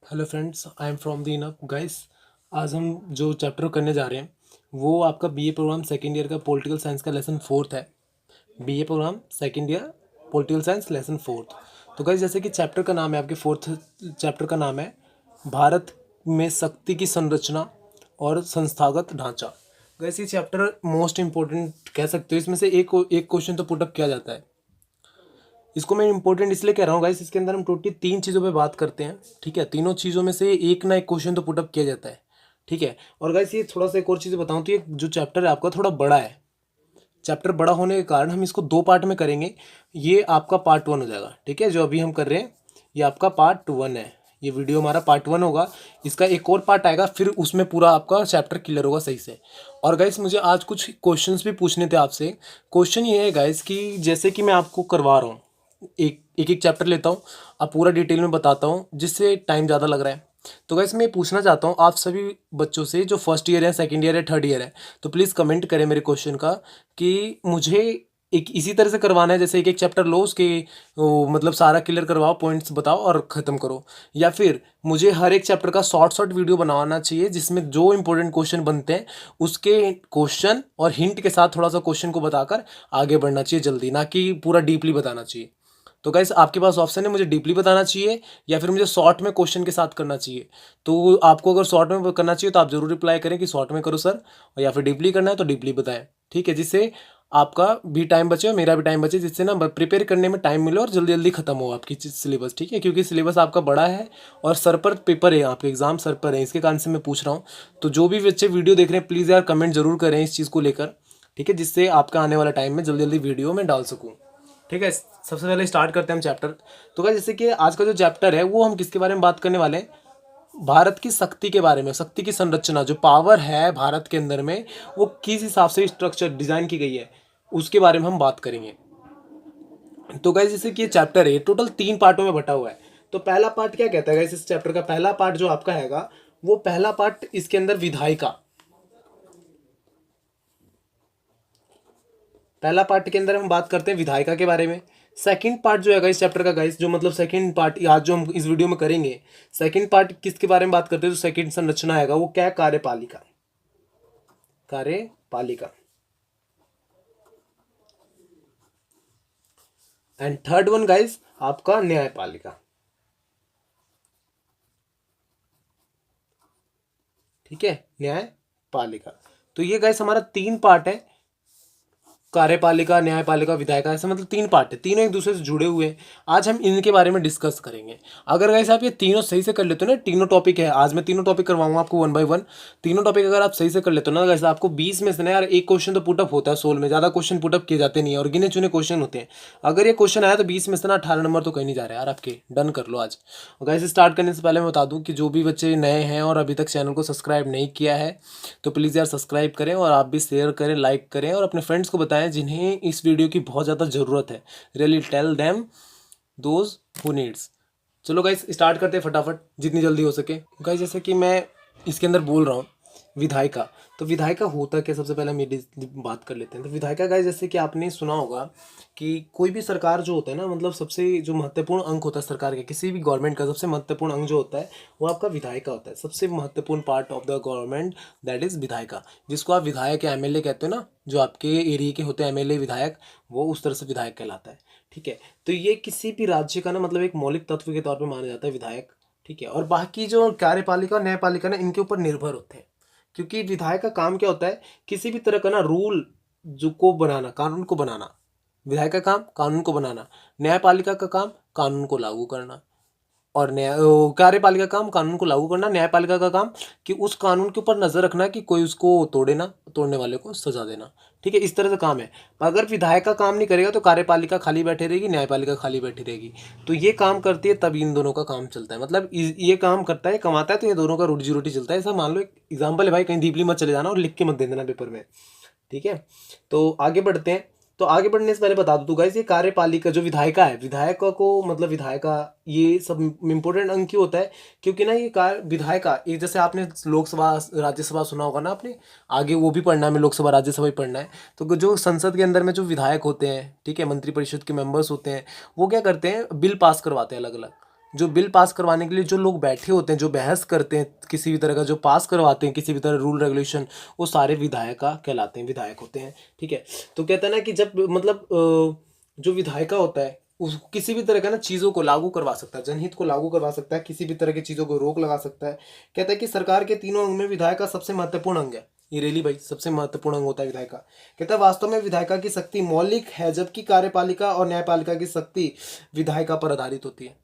Hello friends, I am from the enough guys. आज हम जो चैप्टर करने जा रहे हैं वो आपका बीए प्रोग्राम सेकेंड ईयर का पॉलिटिकल साइंस का लेसन फोर्थ है। BA program second year political science lesson fourth. तो गाइस, जैसे कि चैप्टर का नाम है, आपके फोर्थ चैप्टर का नाम है भारत में शक्ति की संरचना और संस्थागत ढांचा। गाइस, ये चैप्टर मोस्ट इंपॉर्टेंट कह सकते हो। इसमें से एक क्वेश्चन तो पुटअप किया जाता है। इसको मैं इंपॉर्टेंट इसलिए कह रहा हूँ गाइस, इसके अंदर हम टोटली तीन चीज़ों पे बात करते हैं। ठीक है, तीनों चीज़ों में से एक ना एक क्वेश्चन तो पुटअप किया जाता है। ठीक है, और गाइस ये थोड़ा सा एक और चीज़ बताऊँ तो ये जो चैप्टर है आपका थोड़ा बड़ा है। चैप्टर बड़ा होने के कारण हम इसको दो पार्ट में करेंगे। ये आपका पार्ट वन हो जाएगा। ठीक है, जो अभी हम कर रहे हैं ये आपका पार्ट वन है। ये वीडियो हमारा पार्ट वन होगा। इसका एक और पार्ट आएगा, फिर उसमें पूरा आपका चैप्टर क्लियर होगा सही से। और गाइस, मुझे आज कुछ क्वेश्चंस भी पूछने थे आपसे। क्वेश्चन ये है गाइस कि जैसे कि मैं आपको करवा रहा हूँ, एक चैप्टर लेता हूँ, अब पूरा डिटेल में बताता हूँ जिससे टाइम ज़्यादा लग रहा है। तो गाइस, मैं पूछना चाहता हूँ आप सभी बच्चों से जो फर्स्ट ईयर है, सेकंड ईयर है, थर्ड ईयर है, तो प्लीज़ कमेंट करें मेरे क्वेश्चन का कि मुझे एक इसी तरह से करवाना है। जैसे एक एक चैप्टर लो, उसके मतलब सारा क्लियर करवाओ, पॉइंट्स बताओ और ख़त्म करो। या फिर मुझे हर एक चैप्टर का शॉर्ट शॉर्ट वीडियो बनाना चाहिए जिसमें जो इंपॉर्टेंट क्वेश्चन बनते हैं उसके क्वेश्चन और हिंट के साथ थोड़ा सा क्वेश्चन को बताकर आगे बढ़ना चाहिए जल्दी, ना कि पूरा डीपली बताना चाहिए। तो गाइस, आपके पास ऑप्शन है, मुझे डीपली बताना चाहिए या फिर मुझे शॉर्ट में क्वेश्चन के साथ करना चाहिए। तो आपको अगर शॉर्ट में करना चाहिए तो आप जरूर रिप्लाई करें कि शॉर्ट में करो सर, और या फिर डीपली करना है तो डीपली बताएं। ठीक है, जिससे आपका भी टाइम बचे और मेरा भी टाइम बचे, जिससे ना प्रिपेयर करने में टाइम मिले और जल्दी जल्दी खत्म हो आपकी सिलेबस। ठीक है, क्योंकि सिलेबस आपका बड़ा है और सर पर पेपर है, आपके एग्जाम सर पर है, इसके कारण से मैं पूछ रहा हूँ। तो जो भी बच्चे वीडियो देख रहे हैं प्लीज़ यार कमेंट जरूर करें इस चीज़ को लेकर। ठीक है, जिससे आपका आने वाला टाइम में जल्दी जल्दी वीडियो में डाल सकूँ। ठीक है, सबसे पहले स्टार्ट करते हैं हम चैप्टर। तो क्या, जैसे कि आज का जो चैप्टर है वो हम किसके बारे में बात करने वाले हैं? भारत की शक्ति के बारे में। शक्ति की संरचना, जो पावर है भारत के अंदर में, वो किस हिसाब से स्ट्रक्चर डिजाइन की गई है उसके बारे में हम बात करेंगे। तो गाइस, जैसे कि ये चैप्टर है टोटल तीन पार्टों में बटा हुआ है। तो पहला पार्ट क्या कहता है गाइस, इस चैप्टर का पहला पार्ट जो आपका हैगा, वो पहला पार्ट इसके अंदर विधायिका। पहला पार्ट के अंदर हम बात करते हैं विधायिका के बारे में। सेकंड पार्ट जो है गाइस चैप्टर का, गाइस जो मतलब सेकंड पार्ट आज जो हम इस वीडियो में करेंगे, सेकंड पार्ट किसके बारे में बात करते हैं? जो सेकंड संरचना हैगा वो क्या है? कार्यपालिका। कार्यपालिका। एंड थर्ड वन गाइस आपका न्यायपालिका। ठीक है, न्यायपालिका। तो ये गाइस हमारा तीन पार्ट है, कार्यपालिका, न्यायपालिका, विधायिका, ऐसा मतलब तीन पार्ट है, तीनों एक दूसरे से जुड़े हुए हैं। आज हम इनके बारे में डिस्कस करेंगे। अगर गाइस आप ये तीनों सही से कर लेते हो ना, तीनों टॉपिक है, आज मैं तीनों टॉपिक करवाऊंगा आपको वन बाय वन। तीनों टॉपिक अगर आप सही से कर लेते हो ना गाइस, आपको 20 में से ना यार एक क्वेश्चन तो पुटअप होता है 16 में, ज़्यादा क्वेश्चन पुटअप किए जाते नहीं है और गिने चुने क्वेश्चन होते हैं। अगर ये क्वेश्चन आया तो 20 में से ना 18 नंबर तो कहीं नहीं जा रहा है यार आपके। डन कर लो आज। गाइस, स्टार्ट करने से पहले मैं बता दूं कि जो भी बच्चे नए हैं और अभी तक चैनल को सब्सक्राइब नहीं किया है तो प्लीज़ यार सब्सक्राइब करें, और आप भी शेयर करें, लाइक करें और अपने फ्रेंड्स को बताएं जिन्हें इस वीडियो की बहुत ज़्यादा ज़रूरत है। Really tell them those who needs. चलो गाइस, स्टार्ट करते हैं फटाफट जितनी जल्दी हो सके। गाइस, जैसे कि मैं इसके अंदर बोल रहा हूँ विधायिका। तो विधायिका होता क्या, सबसे पहले हम ये बात कर लेते हैं। तो विधायिका गाइस, जैसे कि आपने सुना होगा कि कोई भी सरकार जो होता है ना, मतलब सबसे जो महत्वपूर्ण अंग होता है सरकार के, किसी भी गवर्नमेंट का सबसे महत्वपूर्ण अंग जो होता है वो आपका विधायिका होता है। सबसे महत्वपूर्ण part of the government that is विधायिका, जिसको आप विधायक या एमएलए कहते हो ना, जो आपके एरिया के होते हैं एमएलए विधायक, वो उस तरह से विधायक कहलाता है। ठीक है, तो ये किसी भी राज्य का ना मतलब एक मौलिक तत्व के तौर पर माना जाता है विधायक। ठीक है, और बाकी जो कार्यपालिका और न्यायपालिका ना इनके ऊपर निर्भर होते हैं। क्योंकि विधायक का काम क्या होता है? किसी भी तरह का ना रूल जो को बनाना, कानून को बनाना। विधायक का काम कानून को बनाना। न्यायपालिका का काम कानून को लागू करना। और कार्यपालिका का काम कानून को लागू करना। न्यायपालिका का काम कि उस कानून के ऊपर नजर रखना कि कोई उसको तोड़े ना, तोड़ने वाले को सजा देना। ठीक है, इस तरह से काम है। अगर विधायक का काम नहीं करेगा तो कार्यपालिका खाली बैठी रहेगी, न्यायपालिका खाली बैठी रहेगी। तो ये काम करती है तब इन दोनों का काम चलता है, मतलब ये काम करता है, कमाता है, तो ये दोनों का रोजी रोटी चलता है। ऐसा मान लो, एक एग्जाम्पल है भाई, कहीं डीपली मत चले जाना और लिख के मत दे देना पेपर में। ठीक है, तो आगे बढ़ते हैं। तो आगे बढ़ने से पहले बता दूं तो गाइस, ये कार्यपालिका जो विधायिका है, विधायिका को मतलब विधायिका ये सब इंपॉर्टेंट अंग क्यों होता है? क्योंकि ना ये विधायिका, ये जैसे आपने लोकसभा राज्यसभा सुना होगा ना आपने, आगे वो भी पढ़ना है, हमें लोकसभा राज्यसभा भी पढ़ना है। तो जो संसद के अंदर में जो विधायक होते हैं, ठीक है, मंत्रिपरिषद के मेंबर्स होते हैं, वो क्या करते हैं? बिल पास करवाते हैं अलग अलग। जो बिल पास करवाने के लिए जो लोग बैठे होते हैं, जो बहस करते हैं किसी भी तरह का, जो पास करवाते हैं किसी भी तरह रूल रेगुलेशन, वो सारे विधायिका कहलाते हैं, विधायक होते हैं। ठीक है, तो कहता है ना कि जब मतलब जो विधायिका होता है उस किसी भी तरह का ना चीज़ों को लागू करवा सकता है, जनहित को लागू करवा सकता है, किसी भी तरह की चीज़ों को रोक लगा सकता है। कहता है कि सरकार के तीनों अंग में विधायिका सबसे महत्वपूर्ण अंग है। ये रेली भाई सबसे महत्वपूर्ण अंग होता है विधायिका। कहता है वास्तव में विधायिका की शक्ति मौलिक है, जबकि कार्यपालिका और न्यायपालिका की शक्ति विधायिका पर आधारित होती है।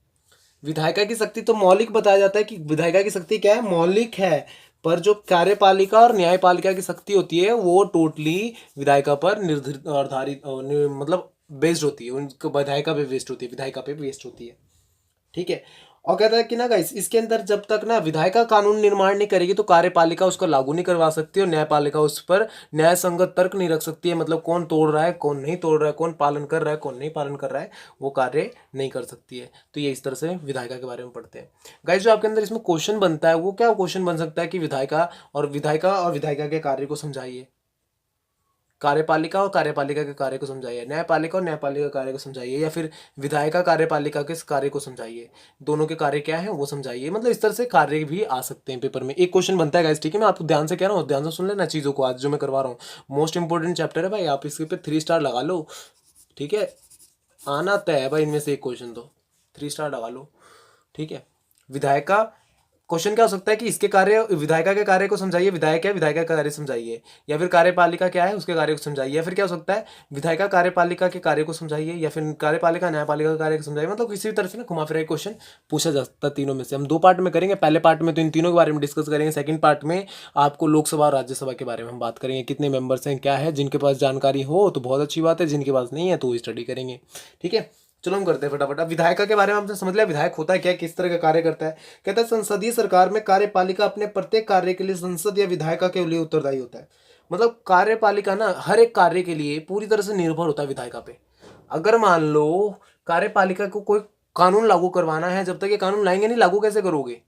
विधायिका की शक्ति तो मौलिक बताया जाता है कि विधायिका की शक्ति क्या है, मौलिक है, पर जो कार्यपालिका और न्यायपालिका की शक्ति होती है वो टोटली विधायिका पर निर्धारित मतलब बेस्ड होती है, उनको विधायिका पे बेस्ड होती है, विधायिका पे बेस्ड होती है। ठीक है, और कहता है कि ना गाइस इसके अंदर जब तक ना विधायिका कानून निर्माण नहीं करेगी तो कार्यपालिका उसको लागू नहीं करवा सकती और न्यायपालिका उस पर न्याय संगत तर्क नहीं रख सकती है, मतलब कौन तोड़ रहा है कौन नहीं तोड़ रहा है, कौन पालन कर रहा है कौन नहीं पालन कर रहा है, वो कार्य नहीं कर सकती है। तो ये इस तरह से विधायिका के बारे में पढ़ते हैं गाइस। जो आपके अंदर इसमें क्वेश्चन बनता है वो क्या क्वेश्चन बन सकता है कि विधायिका के कार्य को समझाइए, कार्यपालिका और कार्यपालिका के कार्य को समझाइए, न्यायपालिका और न्यायपालिका के कार्य को समझाइए, या फिर विधायिका कार्यपालिका के कार्य को समझाइए, दोनों के कार्य क्या है वो समझाइए। मतलब इस तरह से कार्य भी आ सकते हैं पेपर में, एक क्वेश्चन बनता है गाइस। ठीक है, मैं आपको ध्यान से कह रहा हूँ, ध्यान से सुन लेना चीज़ों को, आज जो मैं करवा रहा हूँ मोस्ट इंपॉर्टेंट चैप्टर है भाई, आप इसके पे 3 स्टार लगा लो। ठीक है, आना तय है भाई इनमें से एक क्वेश्चन, तो 3 स्टार लगा लो। ठीक है, विधायिका क्वेश्चन क्या हो सकता है कि इसके कार्य, विधायिका के कार्य को समझाइए, विधायक है विधायिका का कार्य समझाइए, या फिर कार्यपालिका क्या है उसके कार्य को समझाइए, या फिर क्या हो सकता है विधायिका कार्यपालिका के कार्य को समझाइए, या फिर कार्यपालिका न्यायपालिका के कार्य को समझाइए। मतलब किसी भी तरह से ना घुमा फिरा क्वेश्चन पूछा जा सकता है तीनों में से। हम 2 पार्ट में करेंगे, पहले पार्ट में तो इन तीनों के बारे में डिस्कस करेंगे, सेकंड पार्ट में आपको लोकसभा और राज्यसभा के बारे में हम बात करेंगे, कितने मेंबर्स हैं क्या है, जिनके पास जानकारी हो तो बहुत अच्छी बात है, जिनके पास नहीं है तो स्टडी करेंगे। ठीक है, चलो हम करते हैं फटाफट। अब विधायिका के बारे में हमने समझ लिया, विधायक होता है क्या, किस तरह का कार्य करता है। कहता है संसदीय सरकार में कार्यपालिका अपने प्रत्येक कार्य के लिए संसद या विधायिका के लिए उत्तरदायी होता है। मतलब कार्यपालिका ना हर एक कार्य के लिए पूरी तरह से निर्भर होता है विधायिका पे। अगर मान लो कार्यपालिका को कोई कानून लागू करवाना है, जब तक ये कानून लाएंगे नहीं, लागू कैसे करोगे।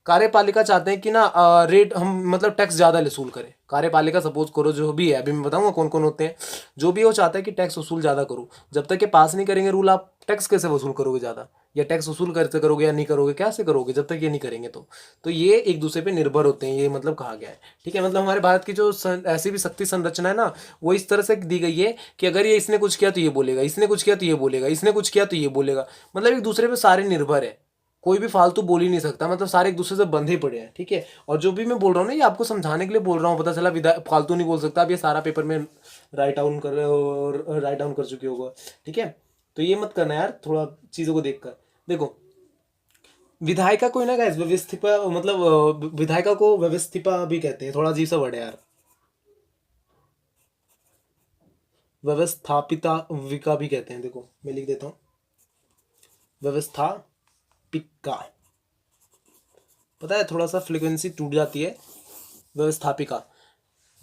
कार्यपालिका चाहते हैं कि ना रेट हम मतलब टैक्स ज़्यादा वसूल करें। कार्यपालिका सपोज करो जो भी है, अभी मैं बताऊंगा कौन कौन होते हैं, जो भी वो चाहता है कि टैक्स वसूल ज़्यादा करो। जब तक ये पास नहीं करेंगे रूल, आप टैक्स कैसे वसूल करोगे ज़्यादा, या टैक्स वसूल कैसे करोगे या नहीं करोगे, कैसे करोगे जब तक ये नहीं करेंगे। तो ये एक दूसरे पे निर्भर होते हैं, ये मतलब कहा गया है। ठीक है, मतलब हमारे भारत की जो ऐसी भी शक्ति संरचना है ना, वो इस तरह से दी गई है कि अगर ये इसने कुछ किया तो ये बोलेगा, इसने कुछ किया तो ये बोलेगा, इसने कुछ किया तो ये बोलेगा। मतलब एक दूसरे पे सारे निर्भर है, कोई भी फालतू बोल ही नहीं सकता, मतलब सारे एक दूसरे से बंधे पड़े हैं। ठीक है, और जो भी मैं बोल रहा हूँ ना ये आपको समझाने के लिए बोल रहा हूँ, पता चला फालतू नहीं बोल सकता। अब ये सारा पेपर में राइट डाउन कर चुके होगा। ठीक है, तो ये मत करना यार, थोड़ा चीज़ों को देख कर देखो। विधायिका को ना गाइस व्यवस्थिपा, मतलब विधायिका को व्यवस्थिपा भी कहते हैं, थोड़ा अजीब सा वर्ड है यार। व्यवस्थापिता विका भी कहते हैं, देखो मैं लिख देता हूँ, व्यवस्थापिका। पता है थोड़ा सा फ्रिक्वेंसी टूट जाती है। व्यवस्थापिका,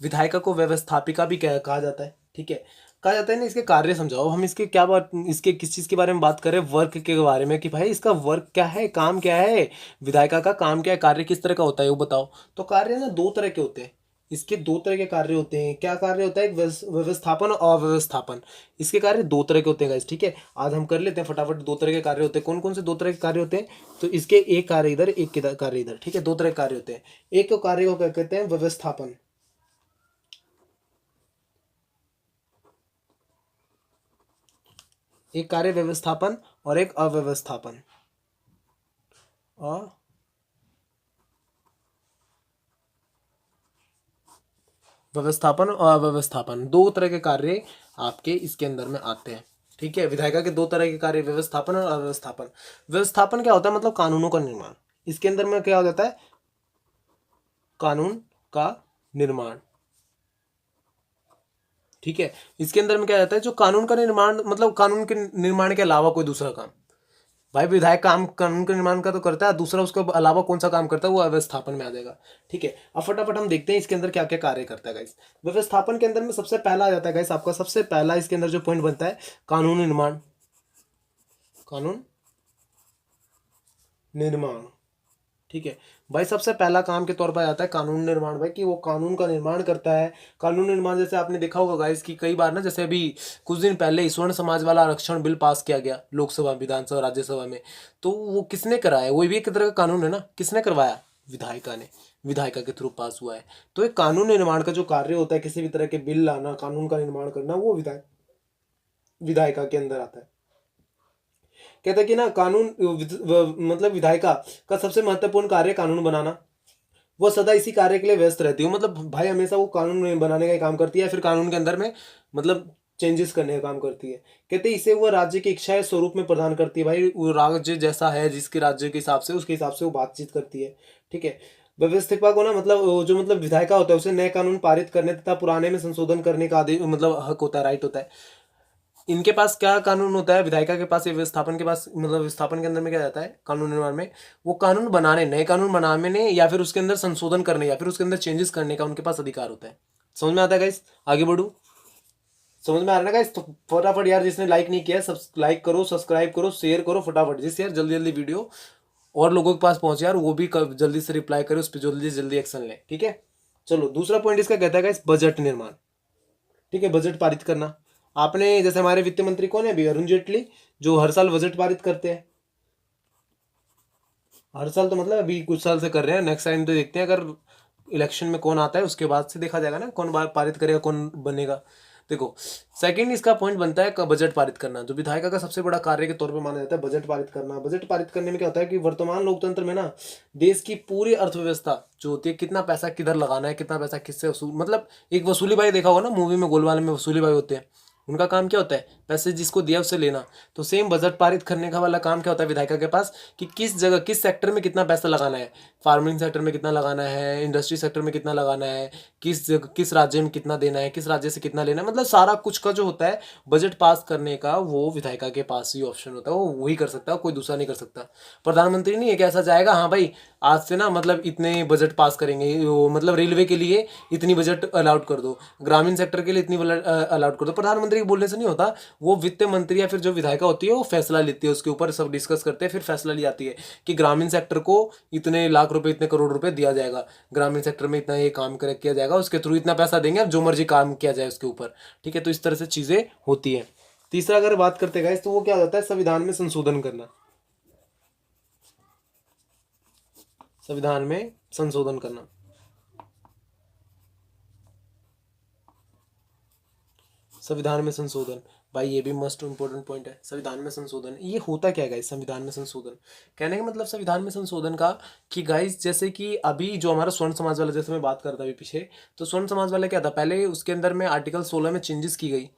विधायिका को व्यवस्थापिका भी कहा जाता है। ठीक है, कहा जाता है ना। इसके कार्य समझाओ, हम इसके क्या बात, इसके किस चीज़ के बारे में बात करें, वर्क के बारे में, कि भाई इसका वर्क क्या है, काम क्या है, विधायिका का काम क्या है, कार्य किस तरह का होता है वो बताओ। तो कार्य ना 2 तरह के होते हैं, इसके 2 तरह के कार्य होते हैं। क्या कार्य होता है, एक व्यवस्थापन और अव्यवस्थापन। इसके कार्य 2 तरह के होते हैं गाइस। ठीक है, आज हम कर लेते हैं फटाफट। 2 तरह के कार्य होते हैं, कौन कौन से 2 तरह के कार्य होते हैं। तो इसके एक कार्य इधर, एक कार्य इधर। ठीक है, 2 तरह के कार्य होते हैं। एक कार्य को क्या कहते हैं, व्यवस्थापन। एक कार्य व्यवस्थापन और एक अव्यवस्थापन। व्यवस्थापन और अव्यवस्थापन 2 तरह के कार्य आपके इसके अंदर में आते हैं। ठीक है, विधायिका के 2 तरह के कार्य, व्यवस्थापन और अव्यवस्थापन। व्यवस्थापन क्या होता है, मतलब कानूनों का निर्माण। इसके अंदर में क्या हो जाता है, कानून का निर्माण। ठीक है, इसके अंदर में क्या जाता है, जो कानून का निर्माण, मतलब कानून के निर्माण के अलावा कोई दूसरा काम। भाई विधायक काम कानून के निर्माण का तो करता है, दूसरा उसके अलावा कौन सा काम करता है वो अव्यवस्थापन में आ जाएगा। ठीक है, अब फटाफट हम देखते हैं इसके अंदर क्या क्या कार्य करता है गाइस। व्यवस्थापन के अंदर में सबसे पहला आ जाता है गाइस आपका, सबसे पहला इसके अंदर जो पॉइंट बनता है, कानून निर्माण। कानून निर्माण। ठीक है भाई। सबसे पहला काम के तौर पर आता है कानून निर्माण भाई, कि वो कानून का निर्माण करता है। कानून निर्माण जैसे आपने देखा होगा गाइस कि कई बार ना, जैसे अभी कुछ दिन पहले ही स्वर्ण समाज वाला आरक्षण बिल पास किया गया लोकसभा, विधानसभा, राज्यसभा में। तो वो किसने कराया? वो भी एक तरह का कानून है ना। किसने करवाया? विधायिका ने, विधायिका के थ्रू पास हुआ है। तो एक कानून निर्माण का जो कार्य होता है, किसी भी तरह के बिल लाना, कानून का निर्माण करना, वो विधायिका के अंदर आता है। कहते हैं कि ना कानून मतलब विधायिका का सबसे महत्वपूर्ण कार्य कानून बनाना। वो सदा इसी कार्य के लिए व्यस्त रहती है। मतलब भाई हमेशा वो कानून बनाने का ही काम करती है, फिर कानून के अंदर में मतलब चेंजेस करने का काम करती है। कहते हैं इसे वो राज्य की इच्छा या स्वरूप में प्रदान करती है। भाई वो राज्य जैसा है, जिसके राज्य के हिसाब से, उसके हिसाब से वो बातचीत करती है। ठीक है। व्यवस्थिका को ना मतलब जो मतलब विधायिका होता है उसे नए कानून पारित करने तथा पुराने में संशोधन करने का आदेश मतलब हक होता है, राइट होता है। इनके पास क्या कानून होता है? विधायिका के पास, व्यवस्थापन के पास, मतलब विस्थापन के अंदर में क्या जाता है कानून निर्माण में? वो कानून बनाने, नए कानून बनाने, या फिर उसके अंदर संशोधन करने, या फिर उसके अंदर चेंजेस करने का उनके पास अधिकार होता है। समझ में आता है गाइस? आगे बढ़ू, समझ में आ रहा है ना गाइस? तो फटाफट यार, जिसने लाइक नहीं किया सब लाइक करो, सब्सक्राइब करो, शेयर करो फटाफट, जिससे यार जल्दी जल्दी वीडियो और लोगों के पास पहुंचे यार, वो भी जल्दी से रिप्लाई करे, उस पर जल्दी जल्दी एक्शन ले। ठीक है। चलो दूसरा पॉइंट इसका कहता है गाइस बजट निर्माण। ठीक है, बजट पारित करना। आपने जैसे हमारे वित्त मंत्री कौन है अभी? अरुण जेटली, जो हर साल बजट पारित करते हैं। हर साल तो मतलब अभी कुछ साल से कर रहे हैं, नेक्स्ट टाइम तो देखते हैं अगर इलेक्शन में कौन आता है, उसके बाद से देखा जाएगा ना कौन बार पारित करेगा, कौन बनेगा। देखो, सेकंड इसका पॉइंट बनता है बजट पारित करना, जो विधायिका का सबसे बड़ा कार्य के तौर पे माना जाता है बजट पारित करना। बजट पारित करने में क्या होता है कि वर्तमान लोकतंत्र में ना देश की पूरी अर्थव्यवस्था जो होती है, कितना पैसा किधर लगाना है, कितना पैसा किससे वसूल, मतलब एक वसूली भाई देखा होगा ना मूवी में, गोलमाल में वसूली भाई होते हैं। उनका काम क्या होता है? पैसे जिसको दिया उससे लेना। तो सेम बजट पारित करने का वाला काम क्या होता है विधायिका के पास, कि किस जगह, किस सेक्टर में कितना पैसा लगाना है, फार्मिंग सेक्टर में कितना लगाना है, इंडस्ट्री सेक्टर में कितना लगाना है, किस जगह, किस राज्य में कितना देना है, किस राज्य से कितना लेना है, मतलब सारा कुछ का जो होता है बजट पास करने का, वो विधायिका के पास ही ऑप्शन होता है। वो वही कर सकता है, कोई दूसरा नहीं कर सकता। प्रधानमंत्री नहीं एक ऐसा जाएगा, हाँ भाई आज से ना मतलब इतने बजट पास करेंगे, मतलब रेलवे के लिए इतनी बजट अलाउड कर दो, ग्रामीण सेक्टर के लिए इतनी अलाउड कर दो। प्रधानमंत्री के बोलने से नहीं होता। वो वित्त मंत्री या फिर जो विधायिका होती है वो फैसला लेती है, उसके ऊपर सब डिस्कस करते हैं, फिर फैसला ली जाती है कि ग्रामीण सेक्टर को इतने लाख रुपए, इतने करोड़ रुपए दिया जाएगा, ग्रामीण सेक्टर में इतना ये काम कर किया जाएगा, उसके थ्रू इतना पैसा देंगे, अब जो मर्जी काम किया जाए उसके ऊपर। ठीक है, तो इस तरह से चीजें होती है। तीसरा अगर बात करते गाइस, तो वो क्या होता है संविधान में संशोधन करना। संविधान में संशोधन करना, संविधान में संशोधन। भाई ये भी मोस्ट इंपॉर्टेंट पॉइंट है, संविधान में संशोधन। ये होता क्या है गाइस संविधान में संशोधन? कहने का मतलब संविधान में संशोधन का कि गाइस जैसे कि अभी जो हमारा स्वर्ण समाज वाला, जैसे मैं बात करता अभी पीछे, तो स्वर्ण समाज वाला क्या था, पहले उसके अंदर में आर्टिकल 16 में चेंजेस की गई,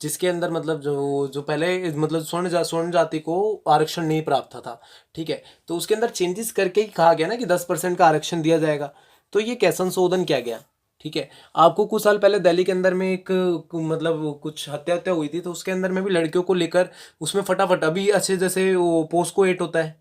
जिसके अंदर मतलब जो जो पहले मतलब स्वर्ण जाति को आरक्षण नहीं प्राप्त था। ठीक है, तो उसके अंदर चेंजेस करके ही कहा गया ना कि 10% का आरक्षण दिया जाएगा। तो ये क्या संशोधन किया गया। ठीक है, आपको कुछ साल पहले दिल्ली के अंदर में एक मतलब कुछ हत्या हत्या हुई थी, तो उसके अंदर में भी लड़कियों को लेकर उसमें फटाफट अभी अच्छे, जैसे वो पोस्को 8 होता है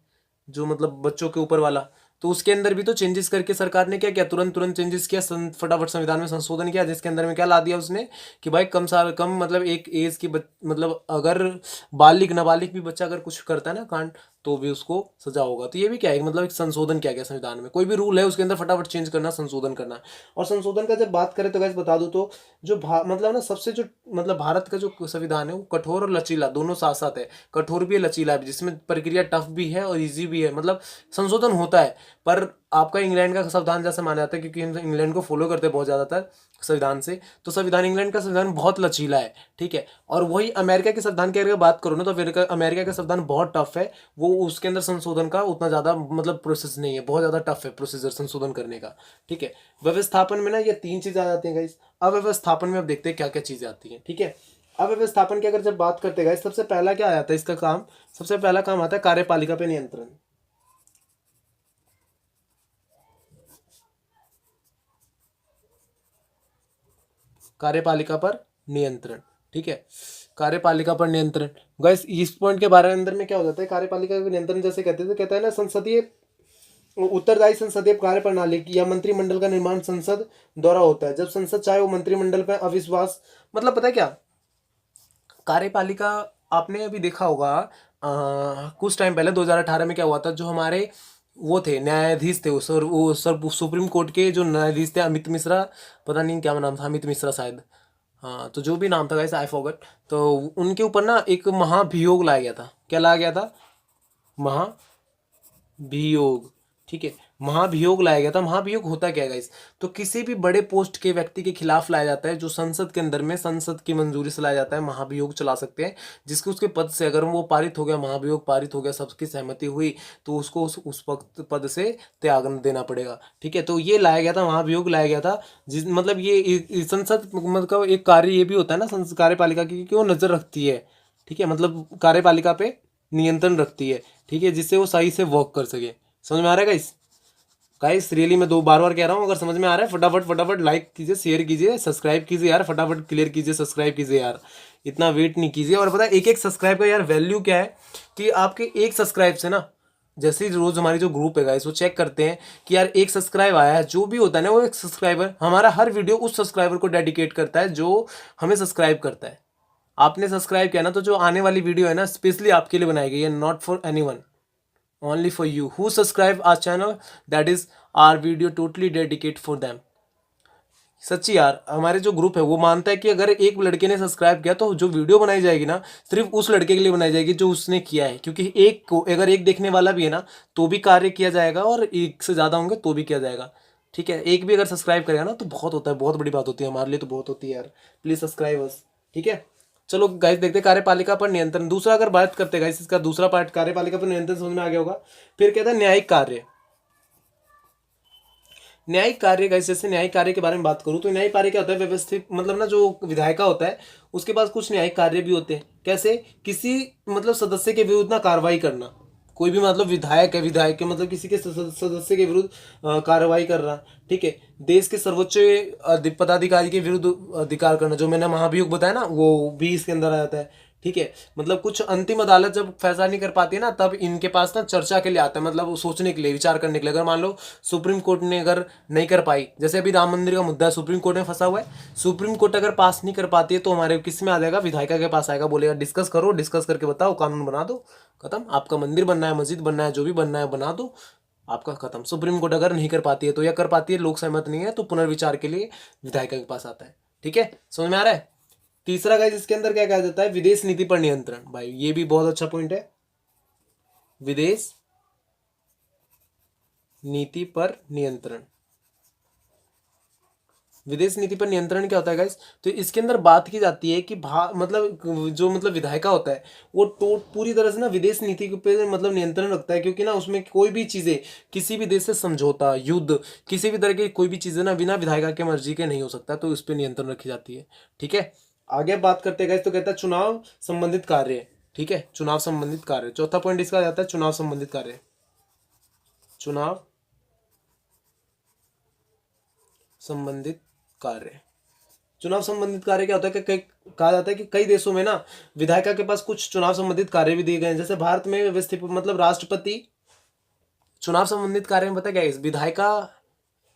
जो मतलब बच्चों के ऊपर वाला, तो उसके अंदर भी तो चेंजेस करके सरकार ने क्या किया, तुरंत तुरंत चेंजेस किया, फटाफट संविधान में संशोधन किया, जिसके अंदर में क्या ला दिया उसने कि भाई कम साल, कम मतलब एक एज की मतलब अगर बालिग नाबालिग भी बच्चा अगर कुछ करता है ना कांड, तो भी उसको सजा होगा। तो ये भी क्या है, मतलब एक संशोधन किया गया संविधान में, कोई भी रूल है उसके अंदर फटाफट चेंज करना, संशोधन करना। और संशोधन का जब बात करें तो गैस बता दूं तो जो मतलब ना सबसे जो मतलब भारत का जो संविधान है वो कठोर और लचीला दोनों साथ साथ है। कठोर भी है, लचीला भी, जिसमें प्रक्रिया टफ भी है और इजी भी है, मतलब संशोधन होता है। पर आपका इंग्लैंड का संविधान जैसे माना जाता है, क्योंकि हम इंग्लैंड को फॉलो करते हैं बहुत ज़्यादातर संविधान से, तो संविधान इंग्लैंड का संविधान बहुत लचीला है। ठीक है, और वही अमेरिका के संविधान की अगर बात करो ना, तो अमेरिका का संविधान बहुत टफ है। वो उसके अंदर संशोधन का उतना ज़्यादा मतलब प्रोसेस नहीं है, बहुत ज़्यादा टफ है प्रोसीजर संशोधन करने का। ठीक है, व्यवस्थापन में ना ये 3 चीज़ आ जाती हैं गाइस। अव्यवस्थापन में अब देखते हैं क्या क्या चीज़ें आती हैं। ठीक है, अव्यवस्थापन की अगर जब बात करते हैं गाइस, सबसे पहला क्या आता है इसका काम, सबसे पहला काम आता है कार्यपालिका पे नियंत्रण। कार्यपालिका पर नियंत्रण। ठीक है, कार्यपालिका पर नियंत्रण। गैस इस पॉइंट के बारे में अंदर में क्या हो जाता है, कार्यपालिका का नियंत्रण जैसे कहते थे, कहता है ना संसदीय उत्तरदायी संसदीय कार्य प्रणाली की या मंत्रिमंडल का निर्माण संसद द्वारा होता है। जब संसद चाहे वो मंत्रिमंडल पर अविश्वास, मतलब पता है क्या कार्यपालिका, आपने अभी देखा होगा कुछ टाइम पहले 2018 में क्या हुआ था, जो हमारे वो थे न्यायाधीश थे उस, और वो सर सुप्रीम कोर्ट के जो न्यायाधीश थे अमित मिश्रा, पता नहीं क्या नाम था, अमित मिश्रा शायद, हाँ तो जो भी नाम था गाइस आई फॉरगॉट। तो उनके ऊपर ना एक महाभियोग लाया गया था। क्या लाया गया था? महाभियोग। ठीक है, महाभियोग लाया गया था। महाभियोग होता क्या है गाइस? तो किसी भी बड़े पोस्ट के व्यक्ति के खिलाफ लाया जाता है, जो संसद के अंदर में संसद की मंजूरी से लाया जाता है, महाभियोग चला सकते हैं। जिसके उसके पद से अगर वो पारित हो गया, महाभियोग पारित हो गया, सबकी सहमति हुई, तो उसको उस पद से त्याग देना पड़ेगा। ठीक है, तो ये लाया गया था, महाभियोग लाया गया था। जिस मतलब ये संसद मतलब एक कार्य ये भी होता है ना संसद कार्यपालिका की, कि वो नजर रखती है। ठीक है, मतलब कार्यपालिका पे नियंत्रण रखती है। ठीक है, जिससे वो सही से वर्क कर सके। समझ में आ रहा है गाइस? गाइस रियली मैं दो बार बार कह रहा हूँ, अगर समझ में आ रहा है फटाफट फटाफट लाइक कीजिए, शेयर कीजिए, सब्सक्राइब कीजिए यार, फटाफट क्लियर कीजिए, सब्सक्राइब कीजिए यार, इतना वेट नहीं कीजिए। और पता है एक एक सब्सक्राइब का यार वैल्यू क्या है, कि आपके एक सब्सक्राइब से ना, जैसे ही रोज हमारी जो ग्रुप है गाइस वो चेक करते हैं कि यार एक सब्सक्राइब आया है, जो भी होता है ना वो एक सब्सक्राइबर, हमारा हर वीडियो उस सब्सक्राइबर को डेडिकेट करता है जो हमें सब्सक्राइब करता है। आपने सब्सक्राइब किया ना, तो जो आने वाली वीडियो है ना स्पेशली आपके लिए बनाई गई है, not for anyone, only for you who subscribe our channel, that is our video totally dedicate for them। सच्ची यार, हमारे जो ग्रुप है वो मानता है कि अगर एक लड़के ने सब्सक्राइब किया तो जो वीडियो बनाई जाएगी ना सिर्फ उस लड़के के लिए बनाई जाएगी जो उसने किया है, क्योंकि एक को अगर एक देखने वाला भी है ना तो भी कार्य किया जाएगा, और एक से ज़्यादा होंगे तो भी किया जाएगा। ठीक है, एक भी अगर सब्सक्राइब करेगा ना तो बहुत होता है, बहुत बड़ी बात होती है हमारे लिए, तो बहुत होती है यार। Please subscribe us. ठीक है, चलो गाइस देखते हैं कार्यपालिका पर नियंत्रण। दूसरा अगर बात करते हैं गाइस, इसका दूसरा पार्ट कार्यपालिका पर नियंत्रण समझ में आ गया होगा। फिर कहता है न्यायिक कार्य। न्यायिक कार्य गाइस, जैसे न्यायिक कार्य के बारे में बात करूं तो न्यायिक कार्य क्या होता है? व्यवस्थित मतलब ना, जो विधायिका होता है उसके पास कुछ न्यायिक कार्य भी होते हैं। कैसे? किसी मतलब सदस्य के विरुद्ध ना कार्रवाई करना। कोई भी मतलब विधायक है, विधायक के मतलब किसी के सदस्य के विरुद्ध कार्रवाई कर रहा। ठीक है, देश के सर्वोच्च पदाधिकारी के विरुद्ध अधिकार करना, जो मैंने महाभियोग बताया ना वो भी इसके अंदर आ जाता है। ठीक है, मतलब कुछ अंतिम अदालत जब फैसला नहीं कर पाती है ना, तब इनके पास ना चर्चा के लिए आता है, मतलब सोचने के लिए, विचार करने के लिए। अगर मान लो सुप्रीम कोर्ट ने अगर नहीं कर पाई, जैसे अभी राम मंदिर का मुद्दा सुप्रीम कोर्ट में फंसा हुआ है, सुप्रीम कोर्ट अगर पास नहीं कर पाती है तो हमारे किस में आ जाएगा? विधायिका के पास आएगा, बोलेगा डिस्कस करो, डिस्कस करके बताओ, कानून बना दो, खत्म। आपका मंदिर बनना है, मस्जिद बनना है, जो भी बनना है बना दो, आपका खत्म। सुप्रीम कोर्ट अगर नहीं कर पाती है तो, या कर पाती है लोग सहमत नहीं है, तो पुनर्विचार के लिए विधायिका के पास आता है। ठीक है, समझ में आ रहा है? तीसरा गाइस इसके अंदर क्या कहा जाता है? विदेश नीति पर नियंत्रण। भाई ये भी बहुत अच्छा पॉइंट है, विदेश नीति पर नियंत्रण। विदेश नीति पर नियंत्रण क्या होता है गाइस? तो इसके अंदर बात की जाती है कि मतलब जो मतलब विधायिका होता है वो पूरी तरह से ना विदेश नीति पे मतलब नियंत्रण रखता है, क्योंकि ना उसमें कोई भी चीजें, किसी भी देश से समझौता, युद्ध, किसी भी तरह की कोई भी चीजें ना बिना विधायिका के मर्जी के नहीं हो सकता, तो इस पे नियंत्रण रखी जाती है। ठीक है, आगे बात करते हैं गाइस, तो कहता है चुनाव संबंधित कार्य। ठीक है, चुनाव संबंधित कार्य, चौथा पॉइंट इसका आ जाता है चुनाव संबंधित कार्य। चुनाव संबंधित कार्य। चुनाव संबंधित कार्य क्या होता है कि कई कहा जाता है कि कई देशों में ना विधायिका के पास कुछ चुनाव संबंधित कार्य भी दिए गए हैं। जैसे भारत में व्यवस्थित मतलब राष्ट्रपति चुनाव संबंधित कार्य में पता क्या है? इस विधायिका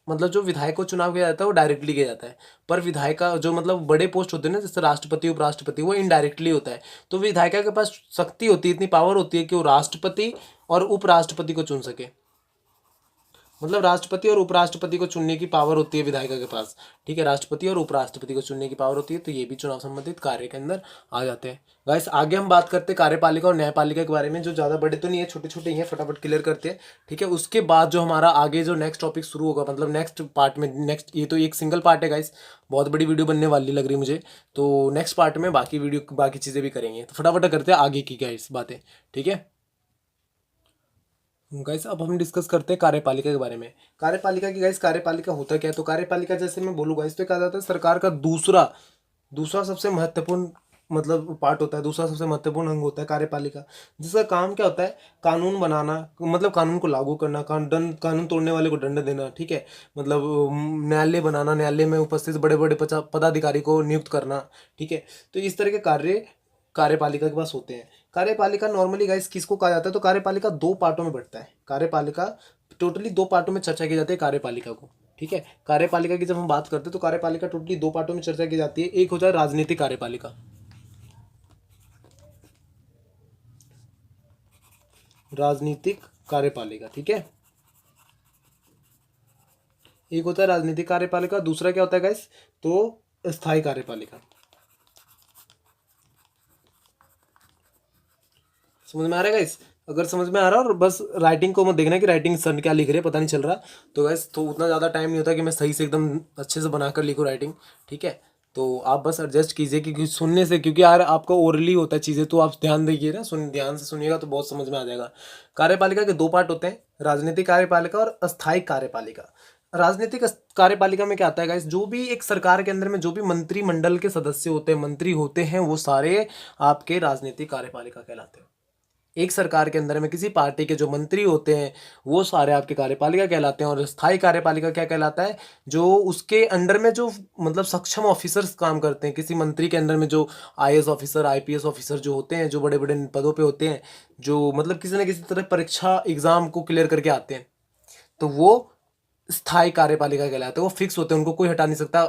मतलब जो विधायक को चुनाव किया जाता है वो डायरेक्टली किया जाता है, पर विधायिका जो मतलब बड़े पोस्ट होते हैं ना, जैसे राष्ट्रपति उपराष्ट्रपति, वो इनडायरेक्टली होता है। तो विधायिका के पास शक्ति होती है, इतनी पावर होती है कि वो राष्ट्रपति और उपराष्ट्रपति को चुन सके। मतलब राष्ट्रपति और उपराष्ट्रपति को चुनने की पावर होती है विधायिका के पास। ठीक है, राष्ट्रपति और उपराष्ट्रपति को चुनने की पावर होती है, तो ये भी चुनाव संबंधित कार्य के अंदर आ जाते हैं। गाइस आगे हम बात करते हैं कार्यपालिका और न्यायपालिका के बारे में, जो ज़्यादा बड़े तो नहीं है, छोटे छोटे ही हैं, फटाफट क्लियर करते हैं। ठीक है, उसके बाद जो हमारा आगे जो नेक्स्ट टॉपिक शुरू होगा, मतलब नेक्स्ट पार्ट में, नेक्स्ट ये तो एक सिंगल पार्ट है गाइस, बहुत बड़ी वीडियो बनने वाली लग रही है मुझे, तो नेक्स्ट पार्ट में बाकी वीडियो बाकी चीज़ें भी करेंगे। तो फटाफट करते हैं आगे की गाइस बातें। ठीक है गाइस, अब हम डिस्कस करते हैं कार्यपालिका के बारे में। कार्यपालिका की गाइस, कार्यपालिका होता क्या है? तो कार्यपालिका जैसे मैं बोलूँ गाइस, तो कहा जाता है सरकार का दूसरा दूसरा सबसे महत्वपूर्ण मतलब पार्ट होता है, दूसरा सबसे महत्वपूर्ण अंग होता है कार्यपालिका, जिसका काम क्या होता है? कानून बनाना, मतलब कानून को लागू करना, कानून तोड़ने वाले को दंड देना। ठीक है, मतलब न्यायालय बनाना, न्यायालय में उपस्थित बड़े बड़े पदाधिकारी को नियुक्त करना। ठीक है, तो इस तरह के कार्य कार्यपालिका के पास होते हैं। कार्यपालिका नॉर्मली गाइस किसको कहा जाता है? तो कार्यपालिका दो पार्टों में बढ़ता है। कार्यपालिका टोटली दो पार्टों में चर्चा की जाती है कार्यपालिका को। ठीक है, कार्यपालिका की जब हम बात करते हैं तो कार्यपालिका टोटली दो पार्टों में चर्चा की जाती है। एक होता है राजनीतिक कार्यपालिका, राजनीतिक कार्यपालिका। ठीक है, एक होता है राजनीतिक कार्यपालिका, दूसरा क्या होता है गाइस, तो स्थायी कार्यपालिका। समझ में आ रहा है गाइस? अगर समझ में आ रहा है, और बस राइटिंग को मत देखना कि राइटिंग सर क्या लिख रहे हैं पता नहीं चल रहा, तो गाइस तो उतना ज़्यादा टाइम नहीं होता कि मैं सही से एकदम अच्छे से बनाकर लिखूँ राइटिंग, ठीक है। तो आप बस एडजस्ट कीजिए, क्योंकि सुनने से, क्योंकि यार आपका ओरली होता है चीज़ें, तो आप ध्यान दीजिए ना, ध्यान से सुनिएगा तो बहुत समझ में आ जाएगा। कार्यपालिका के दो पार्ट होते हैं, राजनीतिक कार्यपालिका और अस्थायी कार्यपालिका। राजनीतिक कार्यपालिका में क्या आता है गाइस, जो भी एक सरकार के अंदर में जो भी मंत्रिमंडल के सदस्य होते हैं, मंत्री होते हैं, वो सारे आपके राजनीतिक कार्यपालिका कहलाते हैं। एक सरकार के अंदर में किसी पार्टी के जो मंत्री होते हैं वो सारे आपके कार्यपालिका कहलाते हैं। और स्थायी कार्यपालिका क्या कहलाता है, जो उसके अंडर में जो मतलब सक्षम ऑफिसर्स काम करते हैं, किसी मंत्री के अंदर में जो आईएएस ऑफिसर, आईपीएस ऑफिसर जो होते हैं, जो बड़े बड़े पदों पे होते हैं, जो मतलब किसी न किसी तरह परीक्षा एग्जाम को क्लियर करके आते हैं, तो वो स्थायी कार्यपालिका कहलाते हैं। वो फिक्स होते हैं, उनको कोई हटा नहीं सकता।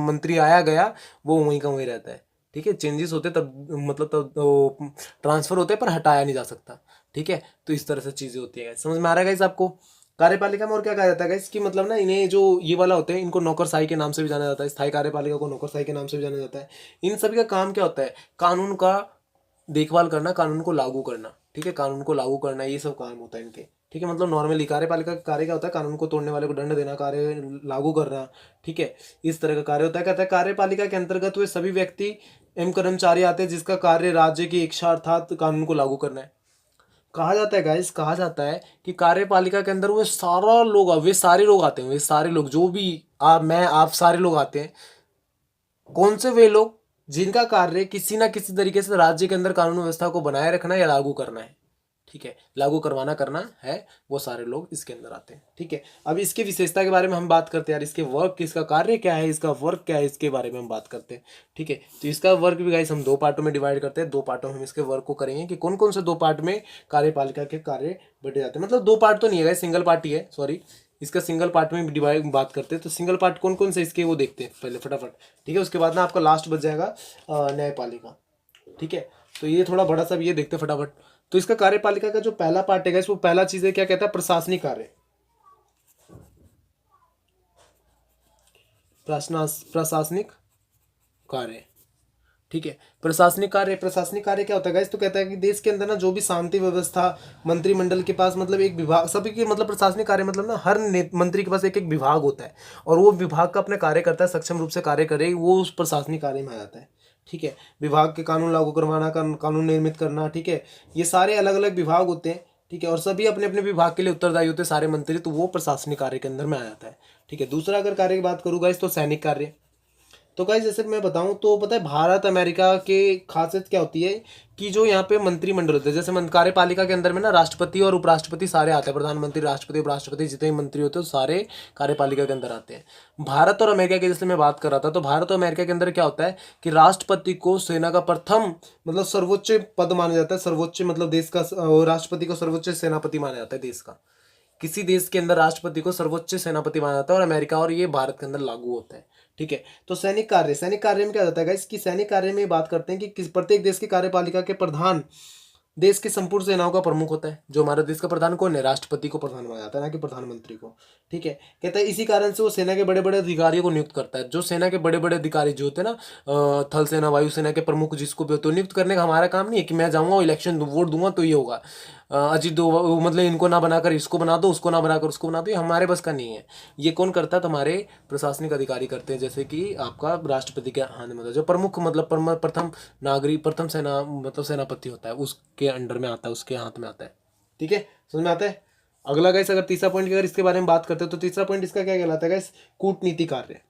मंत्री आया गया वो वहीं का वहीं रहता है, ठीक है। चेंजेस होते तब मतलब तब ट्रांसफर होते हैं, पर हटाया नहीं जा सकता, ठीक है। तो इस तरह से चीज़ें होती है। समझ में आ रहा है गाइस आपको? कार्यपालिका में और क्या कहा जाता है गाइस, कि मतलब ना इन्हें जो ये वाला होते हैं इनको नौकरशाही के नाम से भी जाना जाता है, स्थायी कार्यपालिका को नौकरशाही के नाम से भी जाना जाता है। इन सभी का काम क्या होता है, कानून का देखभाल करना, कानून को लागू करना, ठीक है। कानून को लागू करना, ये सब काम होता है इनके, ठीक है। मतलब नॉर्मली कार्यपालिका का कार्य क्या होता है, कानून को तोड़ने वाले को दंड देना, कार्य लागू करना, ठीक है। इस तरह का कार्य होता है। कहता है कार्यपालिका के अंतर्गत वे सभी व्यक्ति एवं कर्मचारी आते हैं जिसका कार्य राज्य की इच्छा अर्थात कानून को लागू करना है। कहा जाता है गाइस, कहा जाता है कि कार्यपालिका के अंदर वे सारे लोग आते हैं, वे सारे लोग जो भी आप सारे लोग आते हैं। कौन से वे लोग, जिनका कार्य किसी ना किसी तरीके से राज्य के अंदर कानून व्यवस्था को बनाए रखना या लागू करना है, ठीक है, लागू करवाना करना है, वो सारे लोग इसके अंदर आते हैं, ठीक है। अब इसकी विशेषता के बारे में हम बात करते हैं यार, इसके वर्क, इसका कार्य क्या है, इसका वर्क क्या है, इसके बारे में हम बात करते हैं, ठीक है। तो इसका वर्क भी गाइस हम दो पार्टों में डिवाइड करते हैं। दो पार्टों में हम इसके वर्क को करेंगे कि कौन कौन से दो पार्ट में कार्यपालिका के कार्य बटे जाते हैं। मतलब दो पार्ट तो नहीं है गाइस, सिंगल पार्ट ही है, सॉरी। इसका सिंगल पार्ट में डिवाइड बात करते हैं। तो सिंगल पार्ट कौन कौन से इसके वो देखते हैं पहले फटाफट, ठीक है। उसके बाद ना आपका लास्ट बच जाएगा न्यायपालिका, ठीक है। तो ये थोड़ा बड़ा सा भी ये देखते हैं फटाफट। तो इसका कार्यपालिका का जो पहला पार्ट है, वो पहला चीज है, क्या कहता है, प्रशासनिक कार्य। प्रशासनिक कार्य, ठीक है। प्रशासनिक कार्य क्या होता है गाइस, तो कहता है कि देश के अंदर ना जो भी शांति व्यवस्था, मंत्रिमंडल के पास मतलब एक विभाग, सभी के मतलब प्रशासनिक कार्य मतलब ना हर मंत्री के पास एक एक विभाग होता है, और वो विभाग का अपने कार्य करता है, सक्षम रूप से कार्य करे, वो उस प्रशासनिक कार्य में आ जाता है, ठीक है। विभाग के कानून लागू करवाना, कानून निर्मित करना, ठीक है। ये सारे अलग अलग विभाग होते हैं, ठीक है, और सभी अपने अपने विभाग के लिए उत्तरदायी होते हैं सारे मंत्री, तो वो प्रशासनिक कार्य के अंदर में आ जाता है, ठीक है। दूसरा अगर कार्य की बात करूँ गाइस, तो सैनिक कार्य। तो गाइस जैसे कि मैं बताऊं तो पता है, भारत अमेरिका के खासियत क्या होती है, कि जो यहाँ पे मंत्रिमंडल होते हैं, जैसे कार्यपालिका के अंदर में ना राष्ट्रपति और उपराष्ट्रपति सारे आते हैं, प्रधानमंत्री, राष्ट्रपति, उपराष्ट्रपति, जितने भी मंत्री होते हैं सारे कार्यपालिका के अंदर आते हैं। भारत और अमेरिका की जैसे मैं बात कर रहा था, तो भारत और अमेरिका के अंदर क्या होता है कि राष्ट्रपति को सेना का प्रथम मतलब सर्वोच्च पद माना जाता है, सर्वोच्च मतलब देश का, राष्ट्रपति को सर्वोच्च सेनापति माना जाता है देश का। किसी देश के अंदर राष्ट्रपति को सर्वोच्च सेनापति माना जाता है, और अमेरिका और ये भारत के अंदर लागू होता है, ठीक है। तो सैनिक कार्य में क्या होता है गाइस, कि सैनिक कार्य में बात करते हैं कि प्रत्येक देश की कार्यपालिका के प्रधान देश की संपूर्ण सेनाओं का प्रमुख होता है। जो हमारे देश का प्रधान कौन है, राष्ट्रपति को प्रधान माना जाता है, ना कि प्रधानमंत्री को, ठीक है। कहता है इसी कारण से वो सेना के बड़े बड़े अधिकारियों को नियुक्त करता है। जो सेना के बड़े बड़े अधिकारी जो होते हैं ना, थल सेना, वायुसेना के प्रमुख जिसको भी होते हैं, नियुक्त करने का हमारा काम नहीं है कि मैं जाऊंगा इलेक्शन वोट दूंगा तो ये होगा, अजीत दो मतलब इनको ना बनाकर इसको बना दो, उसको ना बनाकर उसको बना दो, ये हमारे बस का नहीं है। ये कौन करता है, तो हमारे प्रशासनिक अधिकारी करते हैं, जैसे कि आपका राष्ट्रपति के हाथ में, जो प्रमुख मतलब प्रथम नागरिक, प्रथम सेना मतलब सेनापति होता है, उसके अंडर में आता है, उसके हाथ में आता है, ठीक है। समझ में आता है? अगला गाइस, अगर तीसरा पॉइंट की अगर इसके बारे में बात करते हो, तो तीसरा पॉइंट इसका क्या कहलाता है गाइस, कूटनीति कार्य।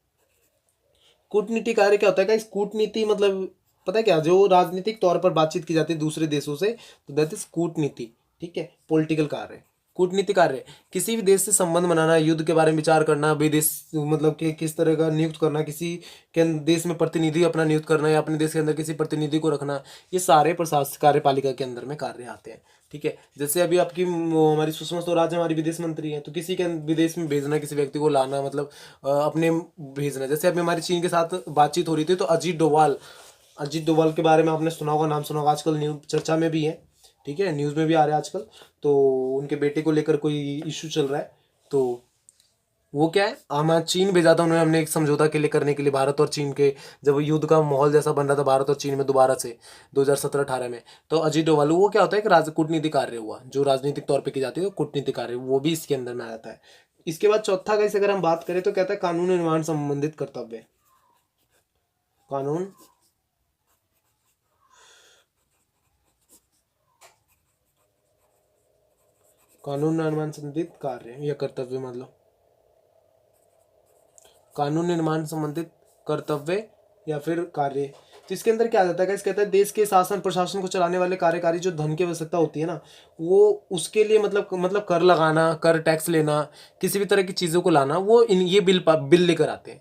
कूटनीति कार्य क्या होता है गाइस, कूटनीति मतलब पता है क्या, जो राजनीतिक तौर पर बातचीत की जाती है दूसरे देशों से, तो दैट इज कूटनीति, ठीक है, पॉलिटिकल कार्य। कूटनीति कार्य किसी भी देश से संबंध बनाना, युद्ध के बारे में विचार करना, विदेश मतलब कि किस तरह का नियुक्त करना, किसी के देश में प्रतिनिधि अपना नियुक्त करना, या अपने देश के अंदर किसी प्रतिनिधि को रखना, ये सारे प्रशासनिक कार्यपालिका के अंदर में कार्य आते हैं, ठीक है। जैसे अभी आपकी हमारी सुषमा स्वराज हमारी विदेश मंत्री है, तो किसी के विदेश में भेजना, किसी व्यक्ति को लाना, मतलब अपने भेजना। जैसे अभी हमारी चीन के साथ बातचीत हो रही थी, तो अजीत डोभाल के बारे में आपने सुना होगा, नाम सुना होगा, आजकल न्यूज चर्चा में भी है, ठीक है, न्यूज़ में भी आ रहा है आजकल। तो उनके बेटे को लेकर कोई इशू चल रहा है, तो वो क्या है, हमारा चीन भेजा था उन्होंने, हमने एक समझौता के लिए करने के लिए, भारत और चीन के, जब युद्ध का माहौल जैसा बन रहा था भारत और चीन में दोबारा से 2017-18 में। तो अजीत डोभाल, वो क्या होता है, एक कूटनीतिक कार्य हुआ, जो राजनीतिक तौर पर की जाती है, कूटनीतिक कार्य, वो भी इसके अंदर में आ जाता है। इसके बाद चौथा गाइस अगर हम बात करें तो कहता है कानून निर्माण संबंधित कर्तव्य। कानून कानून निर्माण संबंधित कार्य या कर्तव्य, मतलब कानून निर्माण संबंधित कर्तव्य या फिर कार्य। तो इसके अंदर क्या आ जाता है गाइस, कहता है देश के शासन प्रशासन को चलाने वाले कार्यकारी जो धन की आवश्यकता होती है ना, वो उसके लिए मतलब कर लगाना, कर टैक्स लेना, किसी भी तरह की चीज़ों को लाना, वो इन ये बिल लेकर आते हैं।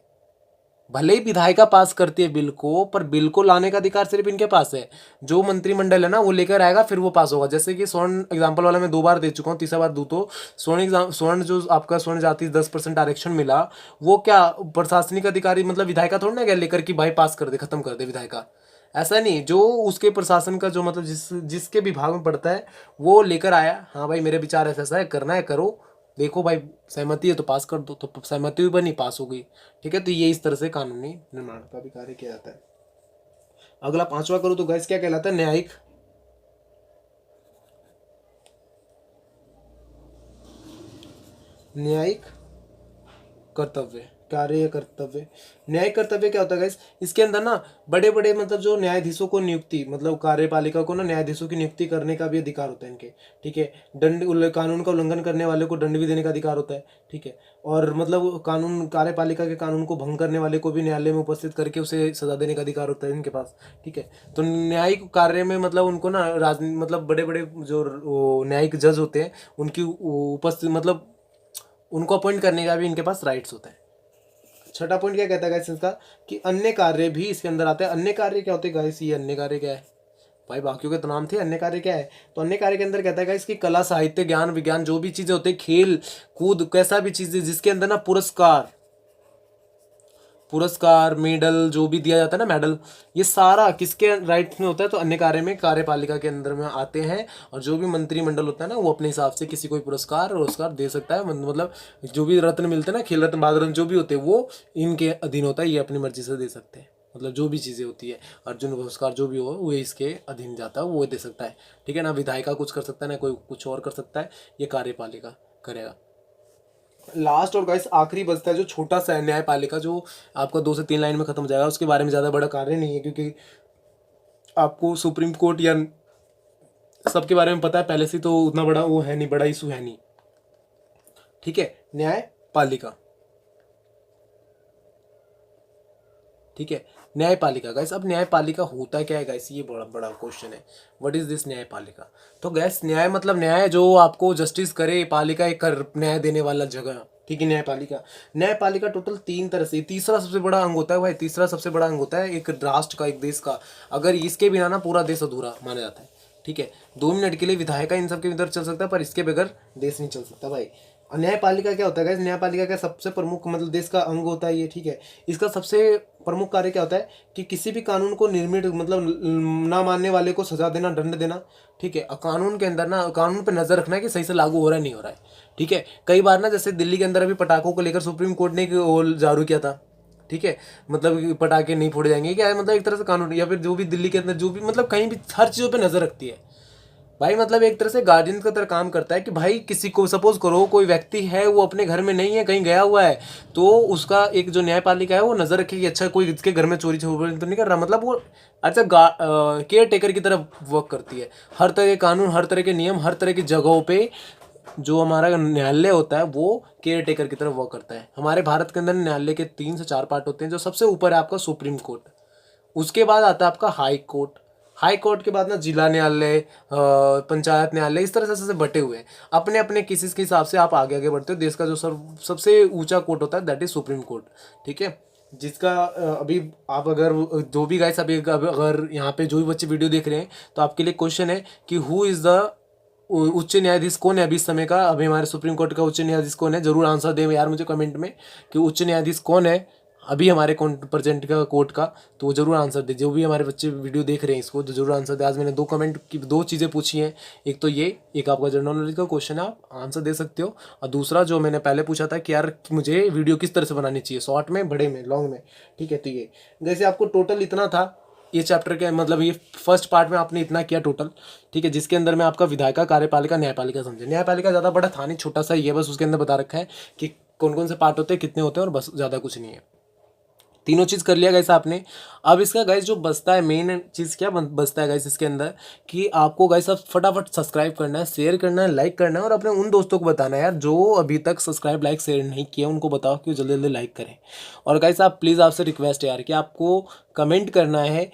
भले ही विधायिका पास करती है बिल को, पर बिल को लाने का अधिकार सिर्फ इनके पास है। जो मंत्रिमंडल है ना वो लेकर आएगा, फिर वो पास होगा। जैसे कि स्वर्ण एग्जाम्पल वाला मैं 2 बार दे चुका हूँ, तीसरा बार दूँ तो स्वर्ण जो आपका स्वर्ण जाति 10% आरक्षण मिला, वो क्या प्रशासनिक अधिकारी मतलब विधायिका थोड़ी ना गया लेकर कि भाई पास कर दे, खत्म कर दे विधायिका। ऐसा नहीं, जो उसके प्रशासन का जो मतलब जिसके विभाग में पड़ता है वो लेकर आया, हाँ भाई मेरे विचार ऐसा है, करना है करो, देखो भाई सहमति है तो पास कर दो, तो सहमति भी बनी, पास हो गई। ठीक है, तो ये इस तरह से कानूनी निर्माण का भी कार्य किया जाता है। अगला 5वां करो तो गाइस क्या कहलाता है, न्यायिक कर्तव्य, कार्य या कर्तव्य। न्यायिक कर्तव्य क्या होता है गाइस, इसके अंदर ना बड़े बड़े मतलब जो न्यायाधीशों को नियुक्ति, मतलब कार्यपालिका को ना न्यायाधीशों की नियुक्ति करने का भी अधिकार होता है इनके। ठीक है, कानून का उल्लंघन करने वाले को दंड भी देने का अधिकार होता है। ठीक है, और मतलब कानून कार्यपालिका के कानून को भंग करने वाले को भी न्यायालय में उपस्थित करके उसे सजा देने का अधिकार होता है इनके पास। ठीक है, तो न्यायिक कार्य में मतलब उनको ना मतलब बड़े बड़े जो न्यायिक जज होते हैं उनकी उपस्थित मतलब उनको अपॉइंट करने का भी इनके पास राइट्स होता है। छठा पॉइंट क्या कहता है गाइस इसका, कि अन्य कार्य भी इसके अंदर आते हैं। अन्य कार्य क्या होते हैं गाइस, ये अन्य कार्य क्या है भाई, बाकियों के तो नाम थे, अन्य कार्य क्या है, तो अन्य कार्य के अंदर कहता है गाइस कि कला साहित्य ज्ञान विज्ञान जो भी चीजें होते हैं, खेल कूद कैसा भी चीजें जिसके अंदर ना पुरस्कार मेडल जो भी दिया जाता है ना, मेडल, ये सारा किसके राइट में होता है, तो अन्य कार्य में कार्यपालिका के अंदर में आते हैं। और जो भी मंत्रिमंडल होता है ना वो अपने हिसाब से किसी को पुरस्कार दे सकता है, मतलब जो भी रत्न मिलते हैं ना, खेल रत्न भारत रत्न जो भी होते हैं वो इनके अधीन होता है, ये अपनी मर्जी से दे सकते हैं। मतलब जो भी चीज़ें होती है, अर्जुन पुरस्कार जो भी हो वो इसके अधीन जाता है, वो दे सकता है। ठीक है ना, विधायिका कुछ कर सकता है ना कोई कुछ और कर सकता है, ये कार्यपालिका करेगा। लास्ट और गाइस आखिरी बचता है जो छोटा सा है, न्यायपालिका, जो आपका 2 से 3 लाइन में खत्म हो जाएगा। उसके बारे में ज़्यादा बड़ा कार्य नहीं है, क्योंकि आपको सुप्रीम कोर्ट या सबके बारे में पता है पहले से, तो उतना बड़ा वो है नहीं, बड़ा इशू है नहीं। ठीक है, न्यायपालिका। ठीक है, न्यायपालिका गाइस, अब न्यायपालिका होता क्या है गाइस, ये बड़ा बड़ा क्वेश्चन है। व्हाट इज दिस न्यायपालिका। तो गैस न्याय मतलब न्याय जो आपको जस्टिस करे, पालिका एक कर न्याय देने वाला जगह। ठीक है, न्यायपालिका टोटल 3 तरह से, तीसरा सबसे बड़ा अंग होता है भाई, तीसरा सबसे बड़ा अंग होता है एक राष्ट्र का, एक देश का। अगर इसके बिना ना पूरा देश अधूरा माना जाता है। ठीक है, 2 मिनट के लिए विधायिका इन सब के इधर चल सकता है, पर इसके बगैर देश नहीं चल सकता भाई। न्यायपालिका क्या होता है गाइस, न्यायपालिका का सबसे प्रमुख मतलब देश का अंग होता है ये। ठीक है, इसका सबसे प्रमुख कार्य क्या होता है कि किसी भी कानून को निर्मित मतलब ना मानने वाले को सजा देना, दंड देना। ठीक है, और कानून के अंदर ना कानून पे नजर रखना है कि सही से लागू हो रहा है नहीं हो रहा है। ठीक है, कई बार ना जैसे दिल्ली के अंदर अभी पटाखों को लेकर सुप्रीम कोर्ट ने जारी किया था। ठीक है, मतलब पटाखे नहीं फोड़े जाएंगे, क्या है मतलब एक तरह से कानून, या फिर जो भी दिल्ली के अंदर जो भी मतलब कहीं भी हर चीज़ों पे नजर रखती है भाई। मतलब एक तरह से गार्जियन का तरह काम करता है कि भाई किसी को सपोज करो कोई व्यक्ति है वो अपने घर में नहीं है, कहीं गया हुआ है, तो उसका एक जो न्यायपालिका है वो नजर रखे कि अच्छा कोई इसके घर में चोरी तो नहीं कर रहा, मतलब वो अच्छा केयर टेकर की तरह वर्क करती है। हर तरह के कानून, हर तरह के नियम, हर तरह की जगहों पे जो हमारा न्यायालय होता है वो केयर टेकर की तरह वर्क करता है। हमारे भारत के अंदर न्यायालय के 3 से 4 पार्ट होते हैं। जो सबसे ऊपर है आपका सुप्रीम कोर्ट, उसके बाद आता है आपका हाई कोर्ट, हाई कोर्ट के बाद ना जिला न्यायालय, पंचायत न्यायालय, इस तरह से बटे हुए हैं। अपने अपने केसेस के हिसाब से आप आगे आगे बढ़ते हो। देश का जो सबसे ऊंचा कोर्ट होता है दैट इज सुप्रीम कोर्ट। ठीक है, जिसका अभी आप अगर जो भी गाइस अभी अगर यहाँ पे जो भी बच्चे वीडियो देख रहे हैं तो आपके लिए क्वेश्चन है कि हु इज द उच्च न्यायाधीश कौन है अभी इस समय का, अभी हमारे सुप्रीम कोर्ट का उच्च न्यायाधीश कौन है, जरूर आंसर दें यार मुझे कमेंट में कि उच्च न्यायाधीश कौन है अभी हमारे प्रेजेंट का कोर्ट का, तो वो जरूर आंसर दे। जो भी हमारे बच्चे वीडियो देख रहे हैं इसको, तो जरूर आंसर दे। आज मैंने 2 कमेंट की 2 चीज़ें पूछी हैं, एक तो ये, एक आपका जनरल नॉलेज का क्वेश्चन है, आप आंसर दे सकते हो, और दूसरा जो मैंने पहले पूछा था कि यार मुझे वीडियो किस तरह से बनानी चाहिए, शॉर्ट में, बड़े में, लॉन्ग में, ठीक है। तो ये जैसे आपको टोटल इतना था ये चैप्टर के, मतलब ये फर्स्ट पार्ट में आपने इतना किया टोटल, ठीक है, जिसके अंदर में आपका विधायिका, कार्यपालिका, न्यायपालिका समझे। न्यायपालिका ज़्यादा बड़ा था नहीं, छोटा सा ही है, बस उसके अंदर बता रखा है कि कौन कौन से पार्ट होते हैं, कितने होते हैं, और बस ज़्यादा कुछ नहीं है। तीनों चीज़ कर लिया गाइस आपने। अब इसका गाइस जो बचता है, मेन चीज़ क्या बचता है गाइस इसके अंदर, कि आपको गाइस अब फटाफट सब्सक्राइब करना है, शेयर करना है, लाइक करना है, और अपने उन दोस्तों को बताना है यार जो अभी तक सब्सक्राइब, लाइक, शेयर नहीं किया, उनको बताओ कि जल्दी जल्दी लाइक करें। और गाइस आप प्लीज़, आपसे रिक्वेस्ट है यार कि आपको कमेंट करना है,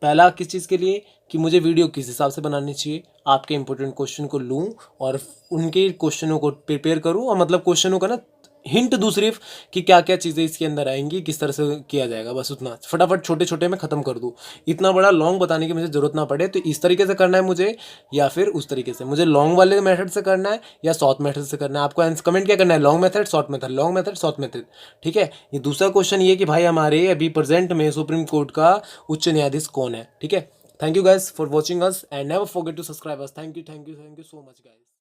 पहला किस चीज़ के लिए, कि मुझे वीडियो किस हिसाब से बनानी चाहिए, आपके इंपॉर्टेंट क्वेश्चन को लूँ और उनके क्वेश्चनों को प्रिपेयर करूँ, और मतलब क्वेश्चनों का ना हिंट दूँ सिर्फ, कि क्या क्या चीज़ें इसके अंदर आएंगी, किस तरह से किया जाएगा, बस उतना फटाफट छोटे छोटे में ख़त्म कर दूँ। इतना बड़ा लॉन्ग बताने की मुझे ज़रूरत ना पड़े। तो इस तरीके से करना है मुझे, या फिर उस तरीके से, मुझे लॉन्ग वाले मेथड से करना है या शॉर्ट मेथड से करना है। आपको कमेंट क्या करना है, long method, short method, long method, short method, ठीक है। ये दूसरा क्वेश्चन ये कि भाई हमारे अभी प्रेजेंट में सुप्रीम कोर्ट का उच्च न्यायाधीश कौन है, ठीक है। Thank you guys for watching us, and never forget to subscribe us. Thank you, thank you, thank you so much guys.